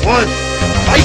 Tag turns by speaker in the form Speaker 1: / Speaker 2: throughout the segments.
Speaker 1: One, fight!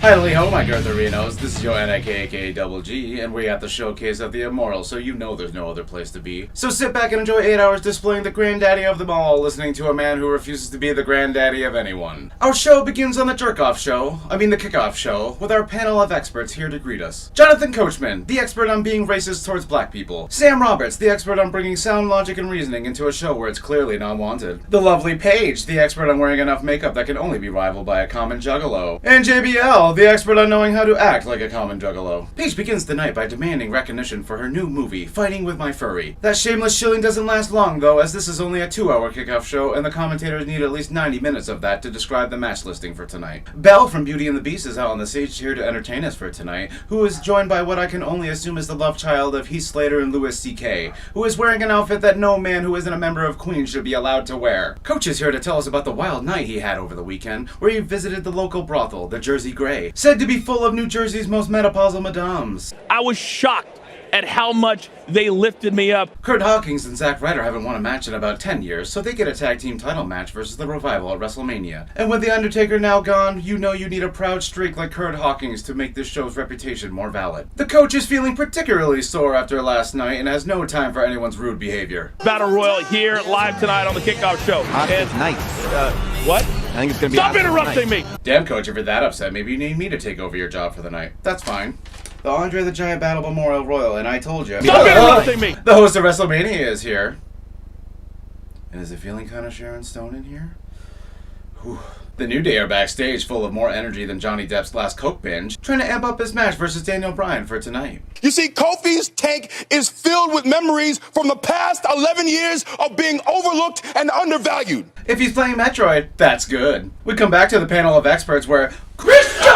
Speaker 2: Hi, my Girtherinos. This is your NIK, aka Double G, and we're at the showcase of the Immortal, so you know there's no other place to be. So sit back and enjoy 8 hours displaying the granddaddy of them all, listening to a man who refuses to be the granddaddy of anyone. Our show begins on the the Kickoff show, with our panel of experts here to greet us. Jonathan Coachman, the expert on being racist towards black people. Sam Roberts, the expert on bringing sound logic and reasoning into a show where it's clearly not wanted. The lovely Paige, the expert on wearing enough makeup that can only be rivaled by a common juggalo. And JBL, the expert on knowing how to act like a common juggalo. Paige begins the night by demanding recognition for her new movie, Fighting with My Furry. That shameless shilling doesn't last long though, as this is only a 2-hour kickoff show and the commentators need at least 90 minutes of that to describe the match listing for tonight. Belle from Beauty and the Beast is out on the stage here to entertain us for tonight, who is joined by what I can only assume is the love child of Heath Slater and Louis C.K., who is wearing an outfit that no man who isn't a member of Queen should be allowed to wear. Coach is here to tell us about the wild night he had over the weekend, where he visited the local brothel, the Jersey Grey, said to be full of New Jersey's most menopausal madames.
Speaker 3: I was shocked at how much they lifted me up.
Speaker 2: Kurt Hawkins and Ryder haven't won a match in about 10 years, so they get a tag team title match versus the Revival at Wrestlemania. And with The Undertaker now gone, you know you need a proud streak like Kurt Hawkins to make this show's reputation more valid. The coach is feeling particularly sore after last night and has no time for anyone's rude behavior.
Speaker 3: Battle Royal here live tonight on the Kickoff show.
Speaker 4: Night.
Speaker 3: What?
Speaker 4: I think it's gonna be.
Speaker 3: Stop interrupting me!
Speaker 2: Damn, coach, if you're that upset, maybe you need me to take over your job for the night. That's fine. The Andre the Giant Battle Memorial Royal, and I told you.
Speaker 3: Stop interrupting me!
Speaker 2: The host of Wrestlemania is here. And is it feeling kind of Sharon Stone in here? Whew. The New Day are backstage, full of more energy than Johnny Depp's last coke binge, trying to amp up his match versus Daniel Bryan for tonight.
Speaker 5: You see, Kofi's tank is filled with memories from the past 11 years of being overlooked and undervalued.
Speaker 2: If he's playing Metroid, that's good. We come back to the panel of experts where Christian!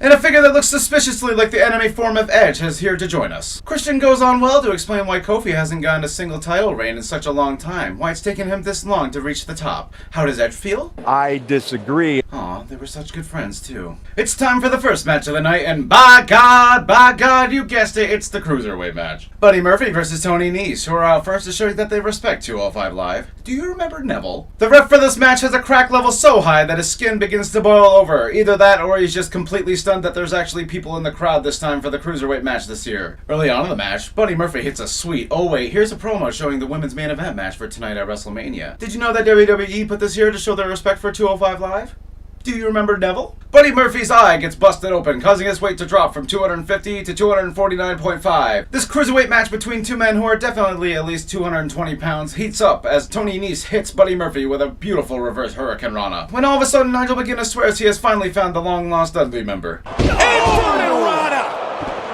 Speaker 2: And a figure that looks suspiciously like the enemy form of Edge is here to join us. Christian goes on well to explain why Kofi hasn't gotten a single title reign in such a long time, why it's taken him this long to reach the top. How does Edge feel?
Speaker 4: I disagree.
Speaker 2: Aw, they were such good friends too. It's time for the first match of the night, and by God, you guessed it, it's the Cruiserweight match. Buddy Murphy versus Tony Nese, who are out first to show you that they respect 205 Live. Do you remember Neville? The ref for this match has a crack level so high that his skin begins to boil over. Either that or he's just completely stunned that there's actually people in the crowd this time for the Cruiserweight match this year. Early on in the match, Buddy Murphy hits a sweet, oh wait, here's a promo showing the women's main event match for tonight at Wrestlemania. Did you know that WWE put this here to show their respect for 205 Live? Do you remember Neville? Buddy Murphy's eye gets busted open, causing his weight to drop from 250 to 249.5. This cruiserweight match between two men who are definitely at least 220 pounds heats up as Tony Nese hits Buddy Murphy with a beautiful reverse Hurricane Rana. When all of a sudden Nigel McGuinness swears he has finally found the long-lost Dudley member.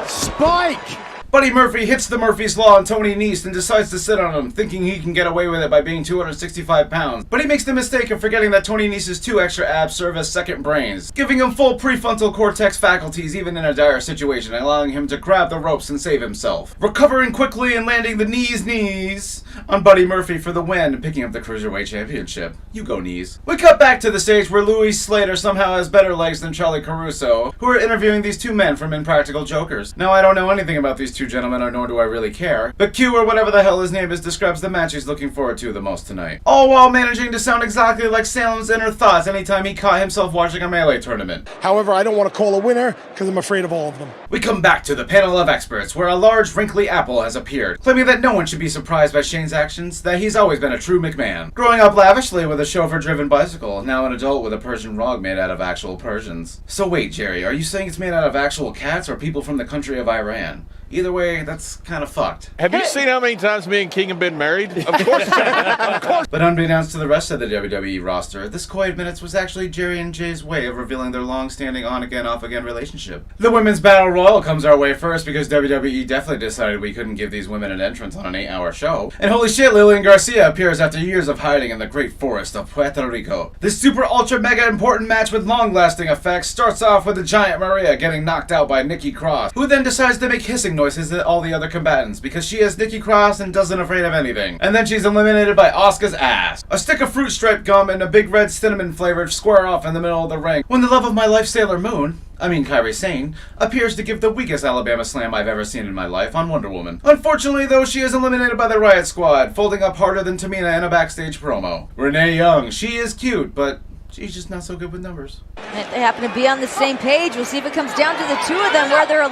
Speaker 4: Spike!
Speaker 2: Buddy Murphy hits the Murphy's Law on Tony Nese and decides to sit on him, thinking he can get away with it by being 265 pounds. But he makes the mistake of forgetting that Tony Nese's 2 extra abs serve as second brains, giving him full prefrontal cortex faculties even in a dire situation, allowing him to grab the ropes and save himself. Recovering quickly and landing the knees on Buddy Murphy for the win and picking up the Cruiserweight Championship. You go, knees. We cut back to the stage where Louis Slater somehow has better legs than Charlie Caruso, who are interviewing these two men from Impractical Jokers. Now, I don't know anything about these two gentlemen, or nor do I really care, but Q, or whatever the hell his name is, describes the match he's looking forward to the most tonight. All while managing to sound exactly like Salem's inner thoughts anytime he caught himself watching a Melee tournament.
Speaker 5: However, I don't want to call a winner because I'm afraid of all of them.
Speaker 2: We come back to the panel of experts, where a large, wrinkly apple has appeared, claiming that no one should be surprised by Shane's actions, that he's always been a true McMahon. Growing up lavishly with a chauffeur-driven bicycle, now an adult with a Persian rug made out of actual Persians. So wait, Jerry, are you saying it's made out of actual cats or people from the country of Iran? Either way, that's kind of fucked.
Speaker 6: Have you seen how many times me and King have been married? Of course. Of course.
Speaker 2: But unbeknownst to the rest of the WWE roster, this quiet minutes was actually Jerry and Jay's way of revealing their long-standing on-again, off-again relationship. The Women's Battle Royal comes our way first because WWE definitely decided we couldn't give these women an entrance on an 8-hour show. And holy shit, Lillian Garcia appears after years of hiding in the great forest of Puerto Rico. This super ultra mega important match with long-lasting effects starts off with the Giant Maria getting knocked out by Nikki Cross, who then decides to make hissing noises at all the other combatants because she is Nikki Cross and doesn't afraid of anything. And then she's eliminated by Asuka's ass. A stick of fruit striped gum and a big red cinnamon flavored square off in the middle of the ring when the love of my life Sailor Moon, Kairi Sane, appears to give the weakest Alabama slam I've ever seen in my life on Wonder Woman. Unfortunately, though, she is eliminated by the Riot Squad, folding up harder than Tamina in a backstage promo. Renee Young, she is cute, but she's just not so good with numbers.
Speaker 1: They happen to be on the same page. We'll see if it comes down to the two of them, where they're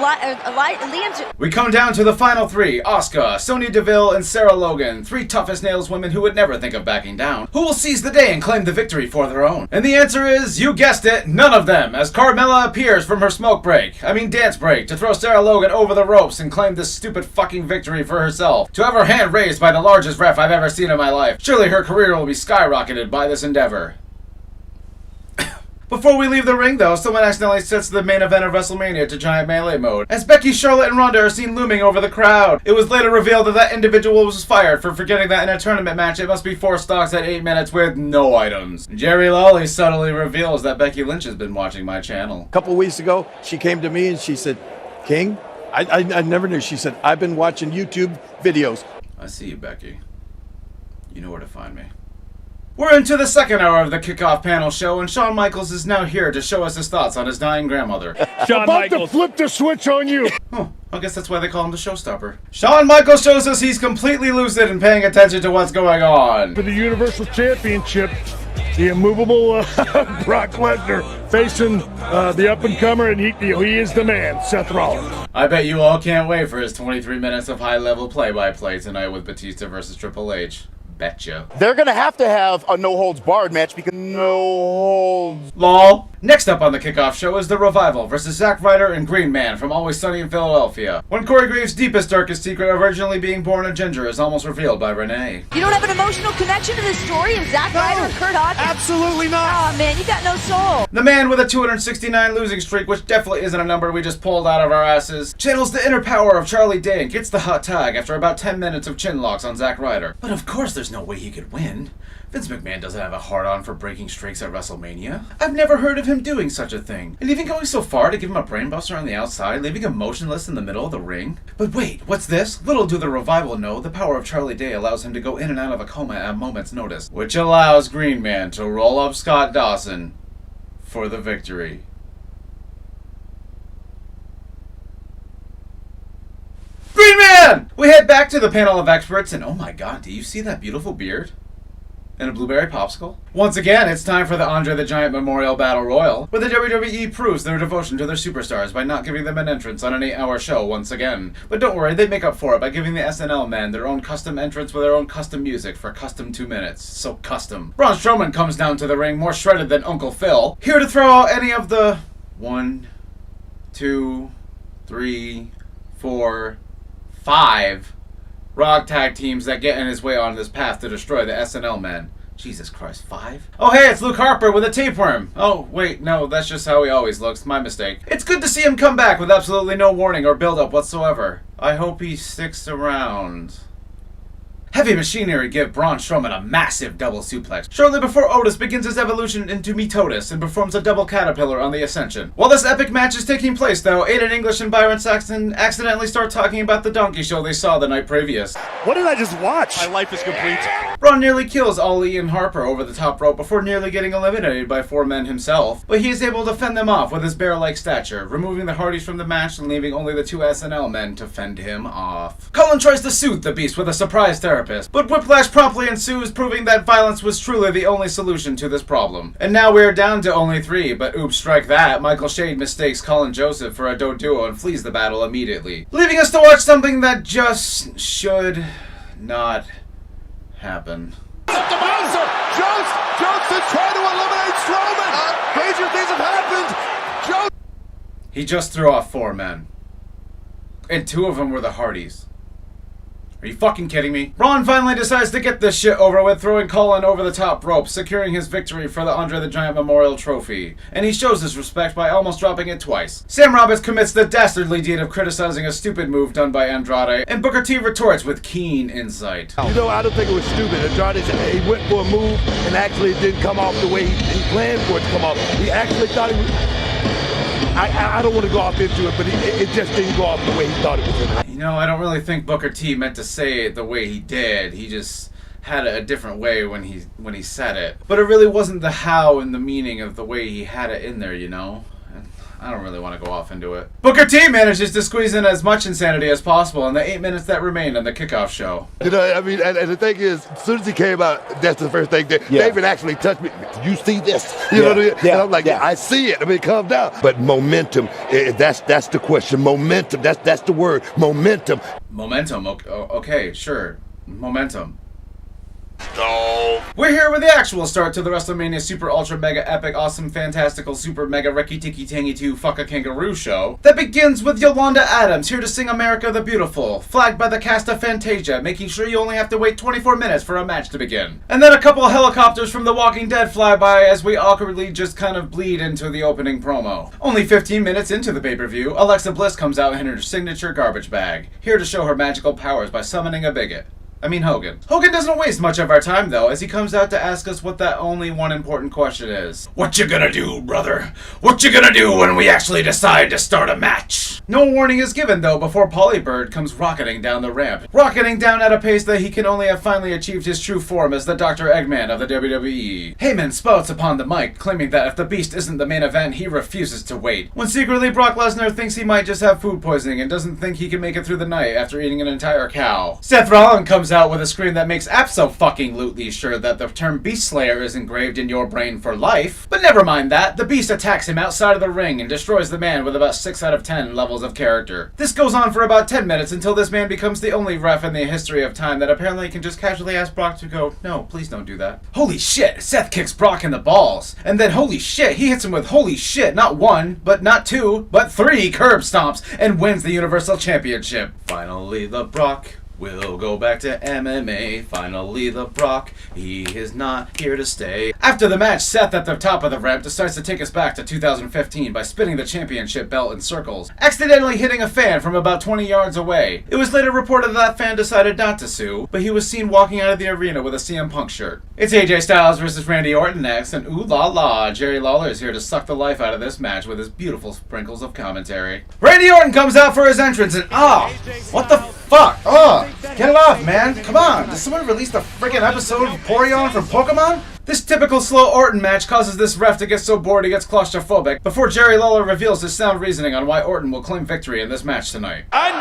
Speaker 2: We come down to the final three: Asuka, Sonya Deville, and Sarah Logan, three tough as nails women who would never think of backing down. Who will seize the day and claim the victory for their own? And the answer is, you guessed it, none of them, as Carmella appears from her dance break, to throw Sarah Logan over the ropes and claim this stupid fucking victory for herself. To have her hand raised by the largest ref I've ever seen in my life. Surely her career will be skyrocketed by this endeavor. Before we leave the ring, though, someone accidentally sets the main event of Wrestlemania to giant melee mode, as Becky, Charlotte, and Ronda are seen looming over the crowd. It was later revealed that that individual was fired for forgetting that in a tournament match it must be 4 stocks at 8 minutes with no items. Jerry Lawley subtly reveals that Becky Lynch has been watching my channel.
Speaker 4: A couple weeks ago, she came to me and she said, King, I never knew. She said, I've been watching YouTube videos.
Speaker 2: I see you, Becky. You know where to find me. We're into the second hour of the Kickoff panel show, and Shawn Michaels is now here to show us his thoughts on his dying grandmother.
Speaker 3: Shawn
Speaker 7: About
Speaker 3: Michaels.
Speaker 7: to flip the switch on you.
Speaker 2: Oh, I guess that's why they call him the showstopper. Shawn Michaels shows us he's completely lucid and paying attention to what's going on.
Speaker 7: For the Universal Championship, the immovable Brock Lesnar facing the up-and-comer, and he is the man, Seth Rollins.
Speaker 2: I bet you all can't wait for his 23 minutes of high-level play-by-play tonight with Batista versus Triple H. Betcha.
Speaker 5: They're going to have a no-holds-barred match because no-holds...
Speaker 2: LOL. Next up on the Kickoff show is The Revival versus Zack Ryder and Green Man from Always Sunny in Philadelphia. When Corey Graves' deepest, darkest secret of originally being born a ginger is almost revealed by Renee.
Speaker 1: You don't have an emotional connection to this story of Zack Ryder and Kurt Hawkins?
Speaker 5: Absolutely not.
Speaker 1: Oh man, you got no soul.
Speaker 2: The man with a 269 losing streak, which definitely isn't a number we just pulled out of our asses, channels the inner power of Charlie Day and gets the hot tag after about 10 minutes of chin locks on Zack Ryder. But of course there's no way he could win. Vince McMahon doesn't have a hard-on for breaking streaks at Wrestlemania. I've never heard of him doing such a thing. And even going so far to give him a brainbuster on the outside, leaving him motionless in the middle of the ring. But wait, what's this? Little do the Revival know, the power of Charlie Day allows him to go in and out of a coma at a moment's notice, which allows Green Man to roll up Scott Dawson for the victory. Green Man! We head back to the panel of experts, and oh my god, do you see that beautiful beard? And a blueberry popsicle? Once again, it's time for the Andre the Giant Memorial Battle Royal, where the WWE proves their devotion to their superstars by not giving them an entrance on an 8-hour show once again. But don't worry, they make up for it by giving the SNL men their own custom entrance with their own custom music for custom 2 minutes. So custom. Braun Strowman comes down to the ring more shredded than Uncle Phil, here to throw out any of the 1, 2, 3, 4, 5 Raw tag teams that get in his way on this path to destroy the SNL men. Jesus Christ, 5? Oh hey, it's Luke Harper with a tapeworm. Oh wait, no, that's just how he always looks. My mistake. It's good to see him come back with absolutely no warning or build-up whatsoever. I hope he sticks around. Heavy Machinery give Braun Strowman a massive double suplex shortly before Otis begins his evolution into Metotis and performs a double caterpillar on the Ascension. While this epic match is taking place, though, Aiden English and Byron Saxton accidentally start talking about the donkey show they saw the night previous.
Speaker 7: What did I just watch?
Speaker 6: My life is complete.
Speaker 2: Braun nearly kills Ali and Harper over the top rope before nearly getting eliminated by 4 men himself, but he is able to fend them off with his bear-like stature, removing the Hardys from the match and leaving only the 2 SNL men to fend him off. Cullen tries to soothe the Beast with a surprise therapist, but whiplash promptly ensues, proving that violence was truly the only solution to this problem. And now we're down to only 3, but oops, strike that, Michael Shade mistakes Colin Joseph for a duo and flees the battle immediately, leaving us to watch something that just should not happen.
Speaker 5: Johnson trying to eliminate Strowman. Crazier things have happened.
Speaker 2: He just threw off 4 men. And 2 of them were the Hardys. Are you fucking kidding me? Braun finally decides to get this shit over with, throwing Colin over the top rope, securing his victory for the Andre the Giant Memorial Trophy. And he shows his respect by almost dropping it twice. Sam Roberts commits the dastardly deed of criticizing a stupid move done by Andrade, and Booker T retorts with keen insight.
Speaker 7: You know, I don't think it was stupid. Andrade, he went for a move, and actually it didn't come off the way he planned for it to come off. He actually thought he was... I don't want to go off into it, but it just didn't go off the way he thought it was going to.
Speaker 2: You know, I don't really think Booker T meant to say it the way he did. He just had it a different way when he said it. But it really wasn't the how and the meaning of the way he had it in there, you know? And I don't really want to go off into it. Booker T manages to squeeze in as much insanity as possible in the 8 minutes that remained on the kickoff show.
Speaker 8: You know, I mean, and the thing is, as soon as he came out, that's the first thing that David actually touched me. You see this? You know what I mean? And I'm like, I see it. I mean, calm down. But momentum, that's the question. Momentum, that's the word. Momentum.
Speaker 2: Momentum, okay, sure. Momentum.
Speaker 8: No.
Speaker 2: We're here with the actual start to the Wrestlemania Super Ultra Mega Epic Awesome Fantastical Super Mega Ricky Tiki Tangy 2 Fuck a Kangaroo show that begins with Yolanda Adams here to sing America the Beautiful, flagged by the cast of Fantasia, making sure you only have to wait 24 minutes for a match to begin. And then a couple of helicopters from The Walking Dead fly by as we awkwardly just kind of bleed into the opening promo. Only 15 minutes into the pay-per-view, Alexa Bliss comes out in her signature garbage bag, here to show her magical powers by summoning a bigot. I mean Hogan. Hogan doesn't waste much of our time though, as he comes out to ask us what that only one important question is. What you gonna do, brother? What you gonna do when we actually decide to start a match? No warning is given though before Paulie Bird comes rocketing down the ramp. Rocketing down at a pace that he can only have finally achieved his true form as the Dr. Eggman of the WWE. Heyman spouts upon the mic, claiming that if the Beast isn't the main event, he refuses to wait. When secretly Brock Lesnar thinks he might just have food poisoning and doesn't think he can make it through the night after eating an entire cow. Seth Rollins comes out with a scream that makes abso-fucking-lutely sure that the term Beast Slayer is engraved in your brain for life. But never mind that, the Beast attacks him outside of the ring and destroys the man with about 6 out of 10 levels of character. This goes on for about 10 minutes until this man becomes the only ref in the history of time that apparently can just casually ask Brock to go, no, please don't do that. Holy shit, Seth kicks Brock in the balls. And then holy shit, he hits him with holy shit, not 1, but not 2, but 3 curb stomps and wins the Universal Championship. Finally the Brock we'll go back to MMA. Finally the Brock, he is not here to stay. After the match, Seth at the top of the ramp decides to take us back to 2015 by spinning the championship belt in circles, accidentally hitting a fan from about 20 yards away. It was later reported that fan decided not to sue, but he was seen walking out of the arena with a CM Punk shirt. It's AJ Styles versus Randy Orton next, and ooh la la, Jerry Lawler is here to suck the life out of this match with his beautiful sprinkles of commentary. Randy Orton comes out for his entrance and what the fuck? Get it off, man. Come on. Did someone release the freaking episode of Porygon from Pokemon? This typical slow Orton match causes this ref to get so bored he gets claustrophobic before Jerry Lawler reveals his sound reasoning on why Orton will claim victory in this match tonight.
Speaker 8: I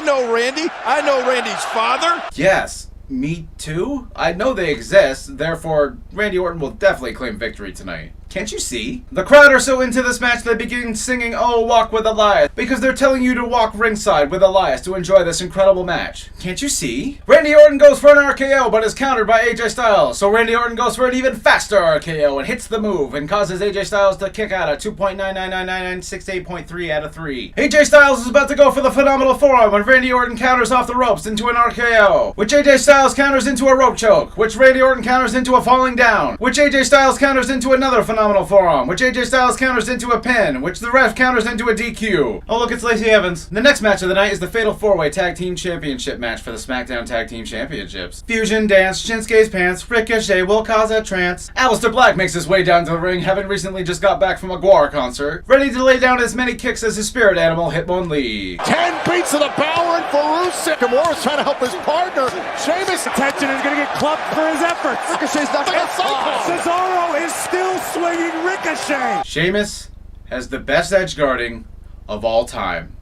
Speaker 8: know Randy. I know Randy's father.
Speaker 2: Yes, me too? I know they exist, therefore Randy Orton will definitely claim victory tonight. Can't you see? The crowd are so into this match they begin singing Oh Walk with Elias because they're telling you to walk ringside with Elias to enjoy this incredible match. Can't you see? Randy Orton goes for an RKO but is countered by AJ Styles, so Randy Orton goes for an even faster RKO and hits the move and causes AJ Styles to kick out at 2.9999968.3 out of 3. AJ Styles is about to go for the phenomenal forearm when Randy Orton counters off the ropes into an RKO, which AJ Styles counters into a rope choke, which Randy Orton counters into a falling down, which AJ Styles counters into another phenomenal forearm, which AJ Styles counters into a pin, which the ref counters into a DQ. Oh look, it's Lacey Evans. The next match of the night is the Fatal 4-Way Tag Team Championship match for the SmackDown Tag Team Championships. Fusion dance, Shinsuke's pants, Ricochet will cause a trance. Aleister Black makes his way down to the ring, having recently just got back from a Guar concert, ready to lay down as many kicks as his spirit animal, Hitmon Lee.
Speaker 8: 10 beats of the power and Farouk. Kimura's trying to help his partner. Sheamus' attention is going to get clubbed for his efforts. Ricochet's not going to Cesaro is still swinging Ricochet.
Speaker 2: Sheamus has the best edge guarding of all time.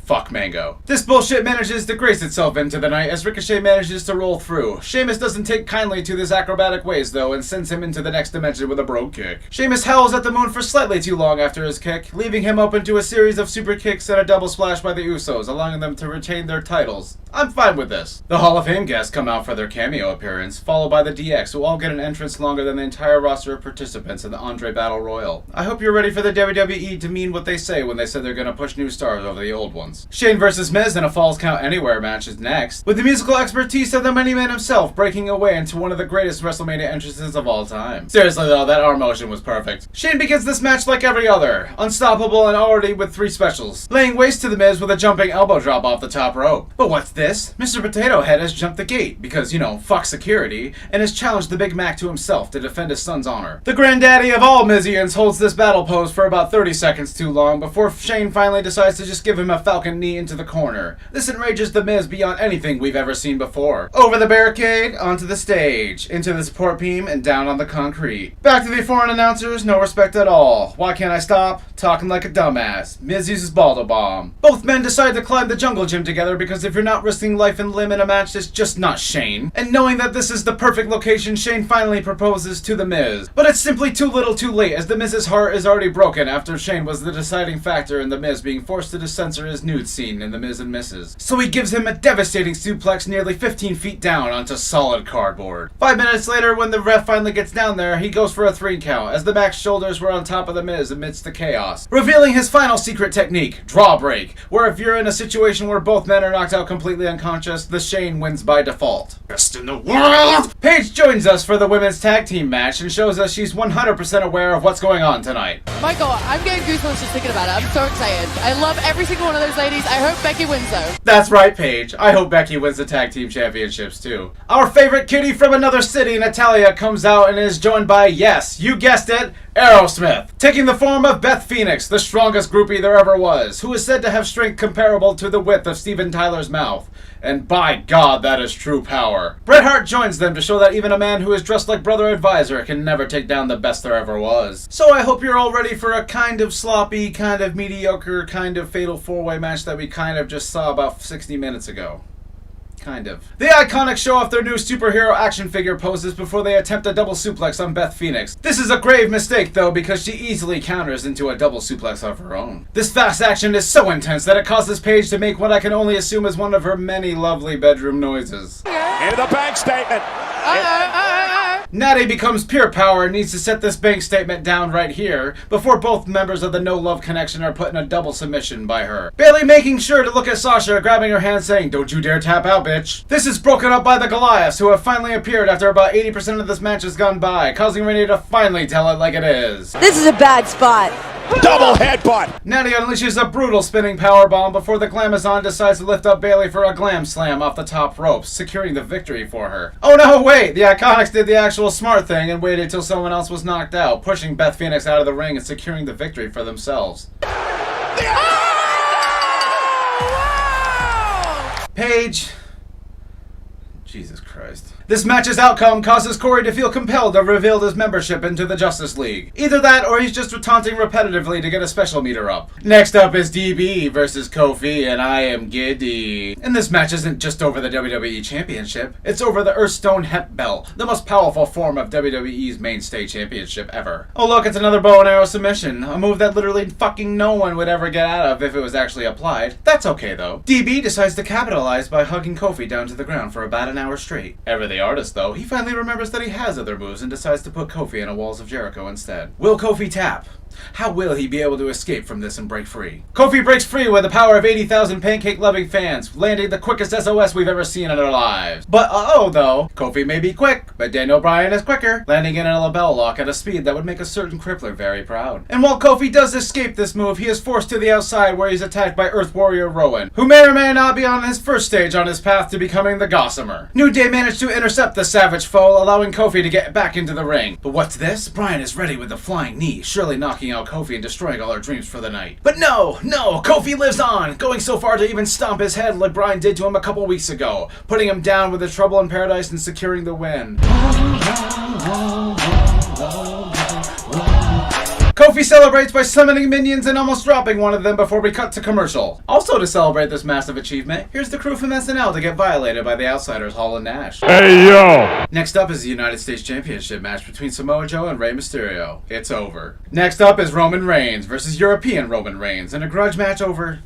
Speaker 2: Fuck Mango. This bullshit manages to grace itself into the night as Ricochet manages to roll through. Sheamus doesn't take kindly to this acrobatic ways though and sends him into the next dimension with a bro kick. Sheamus howls at the moon for slightly too long after his kick, leaving him open to a series of super kicks and a double splash by the Usos, allowing them to retain their titles. I'm fine with this. The Hall of Fame guests come out for their cameo appearance, followed by the DX, who all get an entrance longer than the entire roster of participants in the Andre Battle Royal. I hope you're ready for the WWE to mean what they say when they said they're gonna push new stars over the old ones. rounds. Shane versus Miz in a Falls Count Anywhere match is next, with the musical expertise of the Many-Man himself breaking away into one of the greatest WrestleMania entrances of all time. Seriously though, that arm motion was perfect. Shane begins this match like every other, unstoppable and already with 3 specials, laying waste to the Miz with a jumping elbow drop off the top rope. But what's this? Mr. Potato Head has jumped the gate because, you know, fuck security, and has challenged the Big Mac to himself to defend his son's honor. The granddaddy of all Mizians holds this battle pose for about 30 seconds too long before Shane finally decides to just give him a falcon knee into the corner. This enrages the Miz beyond anything we've ever seen before. Over the barricade, onto the stage, into the support beam, and down on the concrete. Back to the foreign announcers, no respect at all. Why can't I stop? Talking like a dumbass. Miz uses buildup bomb. Both men decide to climb the jungle gym together because if you're not risking life and limb in a match, it's just not Shane. And knowing that this is the perfect location, Shane finally proposes to the Miz. But it's simply too little too late, as the Miz's heart is already broken after Shane was the deciding factor in the Miz being forced to censor his nude scene in the Miz and Mrs. So he gives him a devastating suplex nearly 15 feet down onto solid cardboard. 5 minutes later, when the ref finally gets down there, he goes for a 3 count, as the Mac's shoulders were on top of the Miz amidst the chaos, revealing his final secret technique, draw break, where if you're in a situation where both men are knocked out completely unconscious, the Shane wins by default. Best in the world! Paige joins us for the women's tag team match and shows us she's 100% aware of what's going on tonight.
Speaker 9: Michael, I'm getting goosebumps just thinking about it. I'm so excited. I love every single one of those ladies. I hope Becky wins though.
Speaker 2: That's right, Paige. I hope Becky wins the tag team championships too. Our favorite kitty from another city, Natalya, comes out and is joined by, yes, you guessed it, Aerosmith, taking the form of Beth Pheonix, the strongest groupie there ever was, who is said to have strength comparable to the width of Steven Tyler's mouth. And by God, that is true power. Bret Hart joins them to show that even a man who is dressed like Brother Advisor can never take down the best there ever was. So I hope you're all ready for a kind of sloppy, kind of mediocre, kind of fatal 4-way match that we kind of just saw about 60 minutes ago. Kind of. The Iconics show off their new superhero action figure poses before they attempt a double suplex on Beth Pheonix. This is a grave mistake though, because she easily counters into a double suplex of her own. This fast action is so intense that it causes Paige to make what I can only assume is one of her many lovely bedroom noises.
Speaker 6: Into the bank statement.
Speaker 2: Natty becomes pure power and needs to set this bank statement down right here before both members of the No Love Connection are put in a double submission by her. Bayley making sure to look at Sasha, grabbing her hand saying, "Don't you dare tap out, bitch." This is broken up by the Goliaths, who have finally appeared after about 80% of this match has gone by, causing Renee to finally tell it like it is.
Speaker 1: This is a bad spot.
Speaker 6: Double headbutt.
Speaker 2: Natty unleashes a brutal spinning powerbomb before the Glamazon decides to lift up Bayley for a glam slam off the top ropes, securing the victory for her. Oh no, wait! The Iconics did the actual smart thing and waited till someone else was knocked out, pushing Beth Pheonix out of the ring and securing the victory for themselves. Paige. Jesus Christ. This match's outcome causes Corey to feel compelled to reveal his membership into the Justice League. Either that, or he's just taunting repetitively to get a special meter up. Next up is DB versus Kofi, and I am giddy. And this match isn't just over the WWE Championship, it's over the Earthstone Hemp Belt, the most powerful form of WWE's mainstay championship ever. Oh look, it's another bow and arrow submission, a move that literally fucking no one would ever get out of if it was actually applied. That's okay though. DB decides to capitalize by hugging Kofi down to the ground for about an hour straight. Ever the artist though, he finally remembers that he has other moves and decides to put Kofi in a Walls of Jericho instead. Will Kofi tap? How will he be able to escape from this and break free? Kofi breaks free with the power of 80,000 pancake-loving fans, landing the quickest SOS we've ever seen in our lives. But uh-oh though, Kofi may be quick, but Daniel Bryan is quicker, landing in a label lock at a speed that would make a certain crippler very proud. And while Kofi does escape this move, he is forced to the outside where he's attacked by Earth Warrior Rowan, who may or may not be on his first stage on his path to becoming the Gossamer. New Day managed to intercept the savage foe, allowing Kofi to get back into the ring. But what's this? Bryan is ready with the flying knee, surely knocking out Kofi and destroying all our dreams for the night. But no, Kofi lives on, going so far to even stomp his head like Bryan did to him a couple weeks ago, putting him down with the Trouble in Paradise and securing the win. Kofi celebrates by summoning minions and almost dropping one of them before we cut to commercial. Also to celebrate this massive achievement, here's the crew from SNL to get violated by the Outsiders Hall and Nash.
Speaker 7: Hey, yo!
Speaker 2: Next up is the United States Championship match between Samoa Joe and Rey Mysterio. It's over. Next up is Roman Reigns versus European Roman Reigns in a grudge match over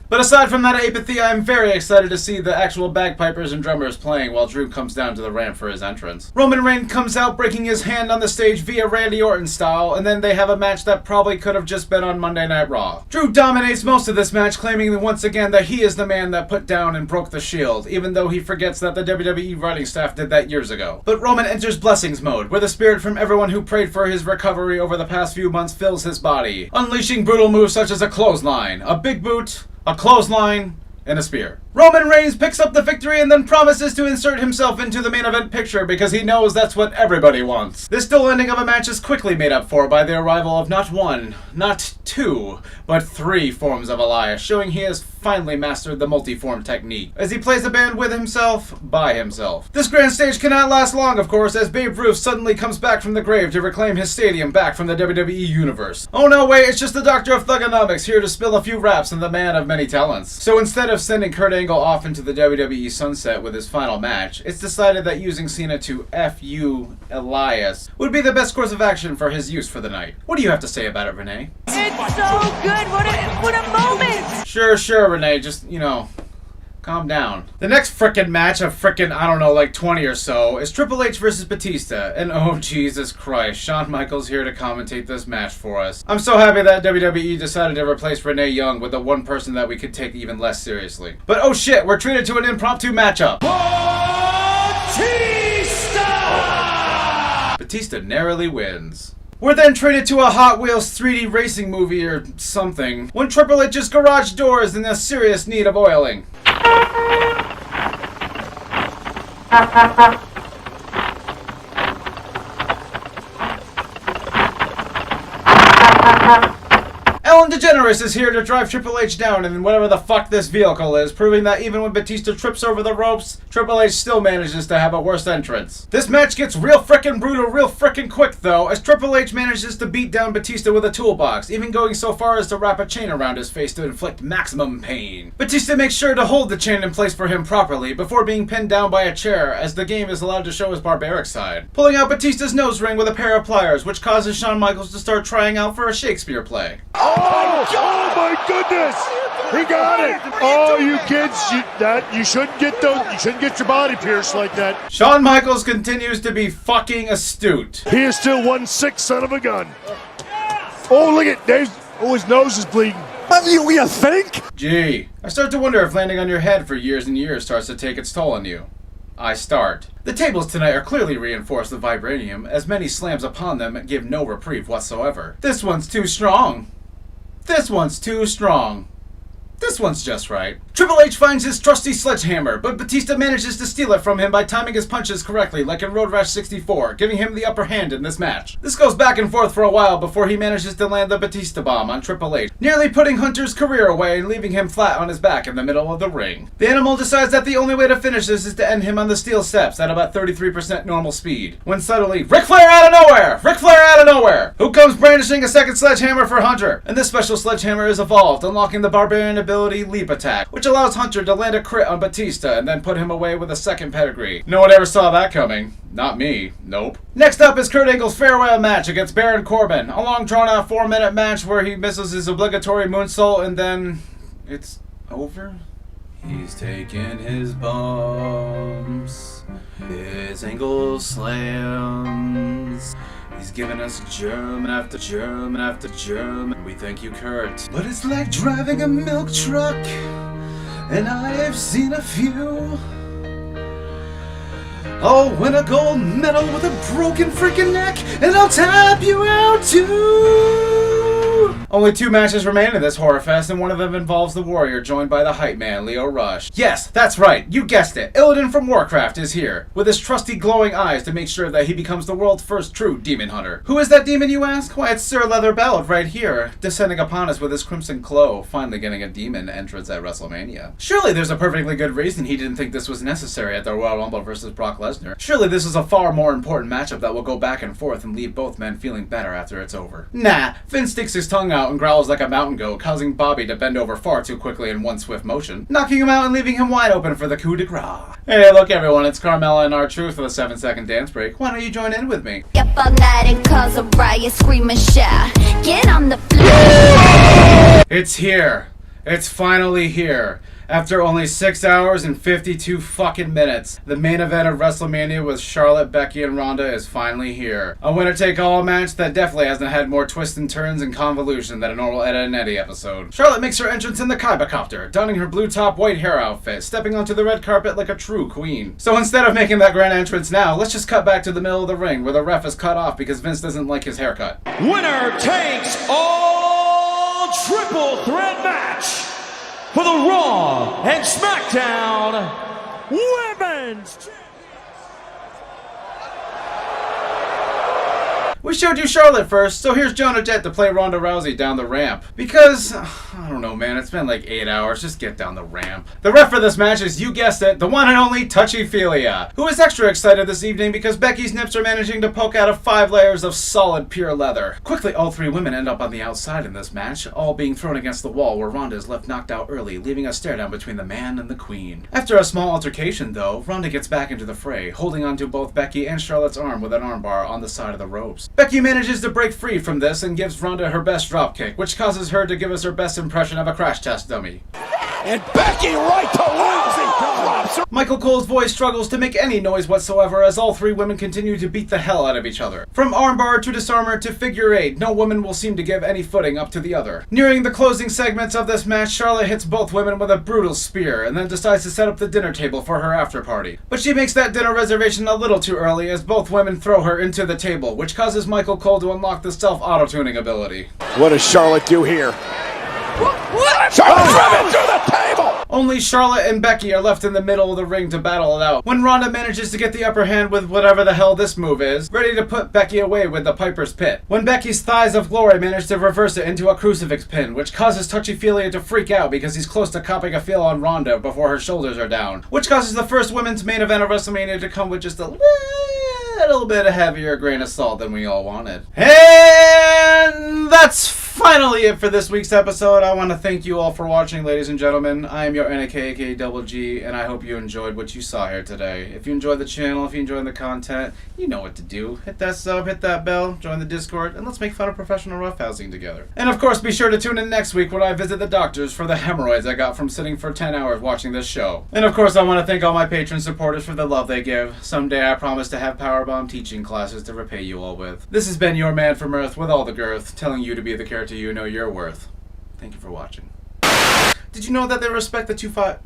Speaker 2: But aside from that apathy, I'm very excited to see the actual bagpipers and drummers playing while Drew comes down to the ramp for his entrance. Roman Reigns comes out breaking his hand on the stage via Randy Orton style, and then they have a match that probably could have just been on Monday Night Raw. Drew dominates most of this match, claiming once again that he is the man that put down and broke the Shield, even though he forgets that the WWE writing staff did that years ago. But Roman enters blessings mode, where the spirit from everyone who prayed for his recovery over the past few months fills his body, unleashing brutal moves such as a clothesline, a big boot, a clothesline, and a spear. Roman Reigns picks up the victory and then promises to insert himself into the main event picture because he knows that's what everybody wants. This dull ending of a match is quickly made up for by the arrival of not one, not two, but three forms of Elias, showing he has finally mastered the multi-form technique, as he plays the band with himself, by himself. This grand stage cannot last long, of course, as Babe Ruth suddenly comes back from the grave to reclaim his stadium back from the WWE Universe. Oh no, wait, it's just the Doctor of Thugonomics here to spill a few raps and the man of many talents. So instead of sending Kurt Angle off into the WWE sunset with his final match, it's decided that using Cena to F.U. Elias would be the best course of action for his use for the night. What do you have to say about it, Renee?
Speaker 1: It's so good. What a moment.
Speaker 2: Sure, Renee. Just, calm down. The next frickin' match of frickin', I don't know, like 20 or so, is Triple H versus Batista. And oh, Jesus Christ, Shawn Michaels here to commentate this match for us. I'm so happy that WWE decided to replace Renee Young with the one person that we could take even less seriously. But oh shit, we're treated to an impromptu matchup. Batista narrowly wins. We're then traded to a Hot Wheels 3D racing movie or something, when Triple H's garage door is in a serious need of oiling. Ellen DeGeneres is here to drive Triple H down in whatever the fuck this vehicle is, proving that even when Batista trips over the ropes, Triple H still manages to have a worse entrance. This match gets real frickin' brutal real frickin' quick though, as Triple H manages to beat down Batista with a toolbox, even going so far as to wrap a chain around his face to inflict maximum pain. Batista makes sure to hold the chain in place for him properly before being pinned down by a chair, as the game is allowed to show his barbaric side, pulling out Batista's nose ring with a pair of pliers, which causes Shawn Michaels to start trying out for a Shakespeare play.
Speaker 7: Oh my goodness! He got it! Oh, you kids, you shouldn't get your body pierced like that.
Speaker 2: Shawn Michaels continues to be fucking astute.
Speaker 7: He is still 1/6 son of a gun. Oh, look at Dave. Oh, his nose is bleeding. What do you think?
Speaker 2: Gee, I start to wonder if landing on your head for years and years starts to take its toll on you. I start. The tables tonight are clearly reinforced with vibranium, as many slams upon them give no reprieve whatsoever. This one's too strong. This one's too strong. This one's just right. Triple H finds his trusty sledgehammer, but Batista manages to steal it from him by timing his punches correctly, like in Road Rash 64, giving him the upper hand in this match. This goes back and forth for a while before he manages to land the Batista bomb on Triple H, nearly putting Hunter's career away and leaving him flat on his back in the middle of the ring. The Animal decides that the only way to finish this is to end him on the steel steps at about 33% normal speed, when suddenly, Ric Flair out of nowhere! Ric Flair out of nowhere! Who comes brandishing a second sledgehammer for Hunter? And this special sledgehammer is evolved, unlocking the Barbarian ability Leap Attack, which allows Hunter to land a crit on Batista and then put him away with a second pedigree. No one ever saw that coming. Not me. Nope. Next up is Kurt Angle's farewell match against Baron Corbin. A long drawn-out 4-minute match where he misses his obligatory moonsault and then it's over. He's taking his bumps, his Angle slams. He's giving us German after German after German. We thank you, Kurt. But it's like driving a milk truck, and I've seen a few. I'll win a gold medal with a broken freaking neck, and I'll tap you out too. Only 2 matches remain in this horror fest, and one of them involves the Warrior, joined by the hype man, Lio Rush. Yes, that's right, you guessed it. Illidan from Warcraft is here, with his trusty glowing eyes to make sure that he becomes the world's first true demon hunter. Who is that demon, you ask? Why, it's Sir Leather Ballad right here, descending upon us with his crimson glow, finally getting a demon entrance at Wrestlemania. Surely there's a perfectly good reason he didn't think this was necessary at the Royal Rumble versus Brock Lesnar. Surely this is a far more important matchup that will go back and forth and leave both men feeling better after it's over. Nah, Finn sticks his tongue out and growls like a mountain goat, causing Bobby to bend over far too quickly in one swift motion, knocking him out and leaving him wide open for the coup de grace. Hey, look everyone, it's Carmella and R-Truth with a 7-second dance break. Why don't you join in with me?
Speaker 10: Up all night and cause a riot, scream and shout. Get on the floor.
Speaker 2: It's here. It's finally here. After only 6 hours and 52 fucking minutes, the main event of Wrestlemania with Charlotte, Becky, and Ronda is finally here. A winner-take-all match that definitely hasn't had more twists and turns and convolution than a normal Ed and Eddie episode. Charlotte makes her entrance in the Kybacopter, donning her blue top white hair outfit, stepping onto the red carpet like a true queen. So instead of making that grand entrance now, let's just cut back to the middle of the ring where the ref is cut off because Vince doesn't like his haircut.
Speaker 10: Winner takes all triple threat match for the Raw and SmackDown Women's.
Speaker 2: We showed you Charlotte first, so here's Jonah Jet to play Ronda Rousey down the ramp. Because, I don't know man, it's been like 8 hours, just get down the ramp. The ref for this match is, you guessed it, the one and only Touchy-Felia, who is extra excited this evening because Becky's nips are managing to poke out of 5 layers of solid pure leather. Quickly, all 3 women end up on the outside in this match, all being thrown against the wall where Ronda is left knocked out early, leaving a stare down between the man and the queen. After a small altercation though, Ronda gets back into the fray, holding onto both Becky and Charlotte's arm with an armbar on the side of the ropes. Becky manages to break free from this and gives Ronda her best dropkick, which causes her to give us her best impression of a crash test dummy.
Speaker 10: And Becky right to Rousey drops her.
Speaker 2: Michael Cole's voice struggles to make any noise whatsoever as all 3 women continue to beat the hell out of each other. From armbar to disarmor to figure 8, no woman will seem to give any footing up to the other. Nearing the closing segments of this match, Charlotte hits both women with a brutal spear and then decides to set up the dinner table for her after party. But she makes that dinner reservation a little too early as both women throw her into the table, which causes Michael Cole to unlock the self-auto-tuning ability.
Speaker 10: What does Charlotte do here? Charlotte driven through the table!
Speaker 2: Only Charlotte and Becky are left in the middle of the ring to battle it out, when Ronda manages to get the upper hand with whatever the hell this move is, ready to put Becky away with the Piper's Pit. When Becky's thighs of glory manage to reverse it into a crucifix pin, which causes Touchy-Felia to freak out because he's close to copping a feel on Ronda before her shoulders are down, which causes the first women's main event of WrestleMania to come with just a little bit of heavier grain of salt than we all wanted. And that's finally it for this week's episode. I want to thank you all for watching, ladies and gentlemen. I am your NAK, Double G, and I hope you enjoyed what you saw here today. If you enjoyed the channel, if you enjoyed the content, you know what to do. Hit that sub, hit that bell, join the Discord, and let's make fun of professional roughhousing together. And of course, be sure to tune in next week when I visit the doctors for the hemorrhoids I got from sitting for 10 hours watching this show. And of course, I want to thank all my patron supporters for the love they give. Someday I promise to have powerbomb teaching classes to repay you all with. This has been your man from Earth with all the girth, telling you to be the character you know you're worth. Thank you for watching. Did you know that they respect the 2-5?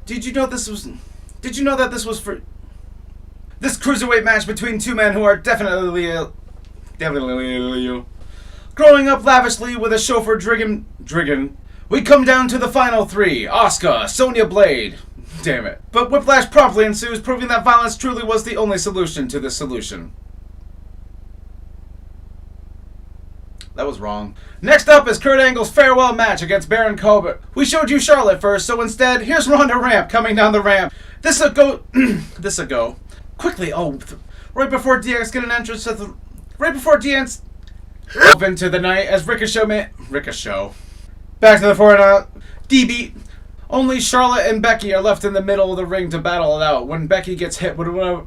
Speaker 2: Did you know this was for this cruiserweight match between 2 men who are definitely growing up lavishly with a chauffeur Driggin. We come down to the final 3. Asuka, Sonya Blade. Damn it. But whiplash promptly ensues, proving that violence truly was the only solution to this solution. That was wrong. Next up is Kurt Angle's farewell match against Baron Corbin. We showed you Charlotte first, so instead, here's Ronda Ramp coming down the ramp. This'll go. Quickly, right before DX get an entrance right before DX into the night as Ricochet. Back to the forehand. DB. Only Charlotte and Becky are left in the middle of the ring to battle it out when Becky gets hit with whatever.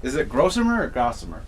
Speaker 2: Is it Grossimer or Gossamer?